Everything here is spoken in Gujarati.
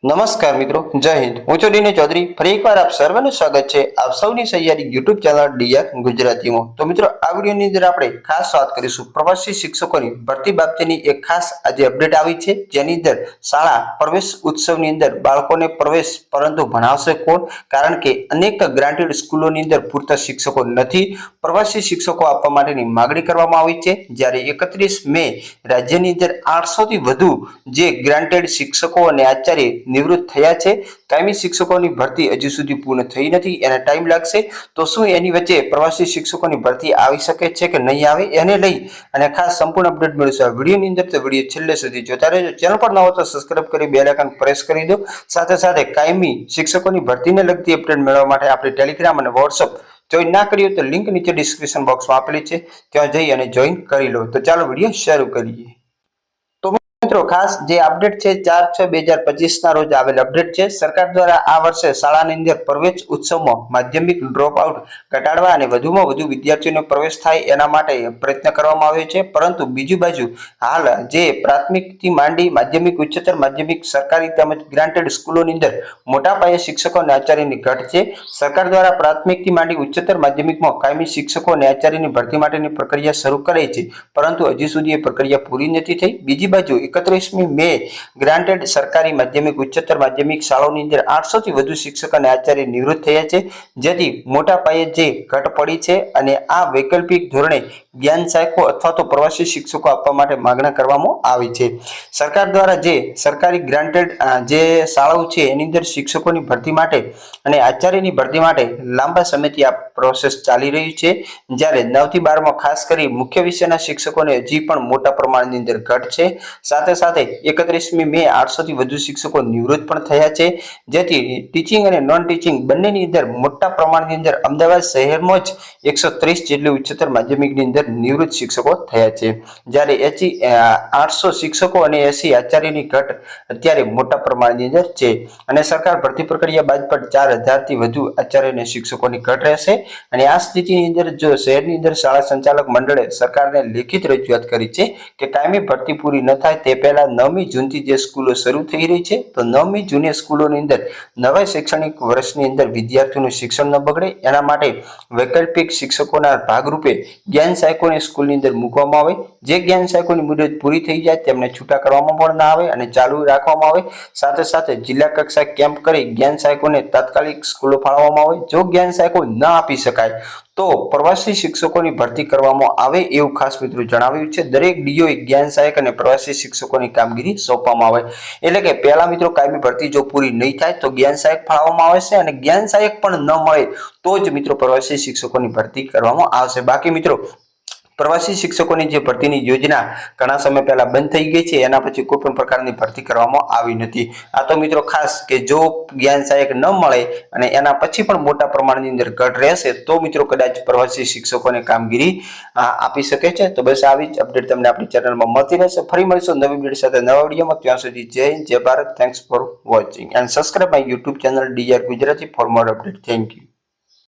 નમસ્કાર મિત્રો, જય હિન્દ। હું છું ડીને ચૌધરી। ફરી એકવાર આપ સર્વેનું સ્વાગત છે આપ સૌની સહિયારી યુટ્યુબ ચેનલ ડીઆર ગુજરાતીમાં। તો મિત્રો, આ વિડીયોની અંદર આપણે ખાસ વાત કરીશું પ્રવાસી શિક્ષકોની ભરતી બાબતેની એક ખાસ આજે અપડેટ આવી છે, જેની અંદર શાળા પ્રવેશ ઉત્સવની અંદર બાળકોને પ્રવેશ પરંતુ ભણાવશે કોણ? કારણ કે અનેક ગ્રાન્ટેડ સ્કૂલોની અંદર પૂરતા શિક્ષકો નથી। પ્રવાસી શિક્ષકો આપવા માટેની માગણી કરવામાં આવી છે, જ્યારે 31 મે રાજ્યની અંદર 800 થી વધુ જે ગ્રાન્ટેડ શિક્ષકો અને આચાર્ય નિવૃત્ત થયા છે। કાયમી શિક્ષકોની ભરતી હજુ સુધી પૂર્ણ થઈ નથી, એને ટાઈમ લાગશે। તો શું એની વચ્ચે પ્રવાસી શિક્ષકોની ભરતી આવી શકે છે કે નહીં આવે, એને લઈ અને ખાસ સંપૂર્ણ અપડેટ મળશે આ વિડીયોની અંદર। તો વિડીયો છેલ્લે સુધી જોતા રહેજો। ચેનલ પર ન હો તો સબસ્ક્રાઇબ કરી બેલ આઇકન પ્રેસ કરી દો। સાથે સાથે કાયમી શિક્ષકોની ભરતીને લગતી અપડેટ મેળવવા માટે આપણે ટેલિગ્રામ અને વોટ્સઅપ જોઈન ના કર્યું તો લિંક નીચે ડિસ્ક્રિપ્શન બોક્સમાં આપેલી છે, ત્યાં જઈ અને જોઈન કરી લો। તો ચાલો વિડીયો શરૂ કરીએ। મિત્રો, ખાસ જે અપડેટ છે 4/6/2025 ના રોજ આવેલ અપડેટ છે। સરકાર દ્વારા આ વર્ષે શાળાની અંદર પ્રવેશ ઉત્સવમાં માધ્યમિક ડ્રોપ આઉટ ઘટાડવા અને વધુમાં વધુ વિદ્યાર્થીઓને પ્રવેશ થાય એના માટે પ્રયત્ન કરવામાં આવ્યો છે, પરંતુ બીજી બાજુ હાલ જે પ્રાથમિકથી માંડી માધ્યમિક, ઉચ્ચતર માધ્યમિક, સરકારી તેમજ ગ્રાન્ટેડ સ્કૂલોની અંદર મોટા પાયે શિક્ષકો અને આચાર્યની ઘટ છે। સરકાર દ્વારા પ્રાથમિકથી માંડી ઉચ્ચતર માધ્યમિકમાં કાયમી શિક્ષકો અને આચાર્યની ભરતી માટેની પ્રક્રિયા શરૂ કરી છે, પરંતુ હજી સુધી એ પ્રક્રિયા પૂરી નથી થઈ। બીજી બાજુ 31 મે ગ્રાન્ટેડ સરકારી માધ્યમિક, ઉચ્ચતર માધ્યમિક શાળાઓની અંદર 800 થી વધુ શિક્ષક અને આચાર્ય નિવૃત્ત થયા છે, જેથી મોટા પાયે જે ઘટ પડી છે અને આ વૈકલ્પિક ધોરણે જ્ઞાન સહાયકો અથવા તો પ્રવાસી શિક્ષકો આપવા માટે માંગણા કરવામાં આવી છે। સરકાર દ્વારા જે સરકારી ગ્રાન્ટેડ જે શાળાઓ છે એની અંદર શિક્ષકોની ભરતી માટે અને આચાર્યની ભરતી માટે લાંબા સમયથી આ પ્રોસેસ ચાલી રહી છે, જ્યારે 9 થી 12 માં ખાસ કરી મુખ્ય વિષયના શિક્ષકોને હજી પણ મોટા પ્રમાણની અંદર ઘટ છે। સાથે સાથે 31 મે 800 થી વધુ શિક્ષકો નિવૃત્ત પણ થયા છે, જેથી ટીચિંગ અને નોન ટીચિંગ બંનેની અંદર મોટા પ્રમાણની અંદર અમદાવાદ શહેરમાં જ 130 જેટલી ઉચ્ચતર માધ્યમિકની અંદર નિવૃત્ત શિક્ષકો થયા છે, જ્યારે 800 શિક્ષકો અને 80 આચાર્યની ઘટ અત્યારે મોટા પ્રમાણની અંદર છે। અને સરકાર ભરતી પ્રક્રિયા બાદ પણ 4000 થી વધુ આચાર્ય અને શિક્ષકોની ઘટ રહેશે। અને આ સ્થિતિની અંદર જો શહેરની અંદર શાળા સંચાલક મંડળે સરકારને લેખિત રજૂઆત કરી છે કે કાયમી ભરતી પૂરી ન થાય તે પહેલા 9મી જૂનથી જે સ્કૂલો શરૂ થઈ રહી છે, તો 9મી જૂને સ્કૂલોની અંદર નવા શૈક્ષણિક વર્ષની અંદર વિદ્યાર્થીઓનું શિક્ષણ ન બગડે એના માટે વૈકલ્પિક શિક્ષકોના ભાગરૂપે જ્ઞાન સહાયકોને સ્કૂલની અંદર મૂકવામાં આવે। જે જ્ઞાન સહાયકોની મુદત પૂરી થઈ જાય તેમને છૂટા કરવામાં પણ ના આવે અને ચાલુ રાખવામાં આવે। સાથે સાથે જિલ્લા કક્ષાએ કેમ્પ કરી જ્ઞાન સહાયકોને તાત્કાલિક સ્કૂલો ફાળવવામાં આવે। જો જ્ઞાન સહાયકો ન આપી શકાય તો પ્રવાસી શિક્ષકોની ભરતી કરવામાં આવે એવું ખાસ મિત્રો જણાવ્યું છે। દરેક ડીઓએ જ્ઞાન સહાયક અને પ્રવાસી શિક્ષકોની કામગીરી સોંપવામાં આવે, એટલે કે પહેલા મિત્રો કાયમી ભરતી જો પૂરી નહીં થાય તો જ્ઞાન સહાયક ફાળવવામાં આવશે, અને જ્ઞાન સહાયક પણ ન મળે તો જ મિત્રો પ્રવાસી શિક્ષકોની ભરતી કરવામાં આવશે। બાકી મિત્રો, પ્રવાસી શિક્ષકોની જે ભરતીની યોજના ઘણા સમય પહેલા બંધ થઈ ગઈ છે, એના પછી કોઈ પણ પ્રકારની ભરતી કરવામાં આવી નથી। આ તો મિત્રો ખાસ કે જો જ્ઞાન સહાયક ન મળે અને એના પછી પણ મોટા પ્રમાણની અંદર ઘટ રહેશે તો મિત્રો કદાચ પ્રવાસી શિક્ષકોને કામગીરી આપી શકે છે। તો બસ આવી જ અપડેટ તમને આપણી ચેનલમાં મળતી રહેશે। ફરી મળીશું નવી વિડીયો સાથે નવા વિડીયોમાં। ત્યાં સુધી જય હિન્દ, જય Bharat. Thanks for watching and subscribe my YouTube channel DR Gujarati for more update. Thank you.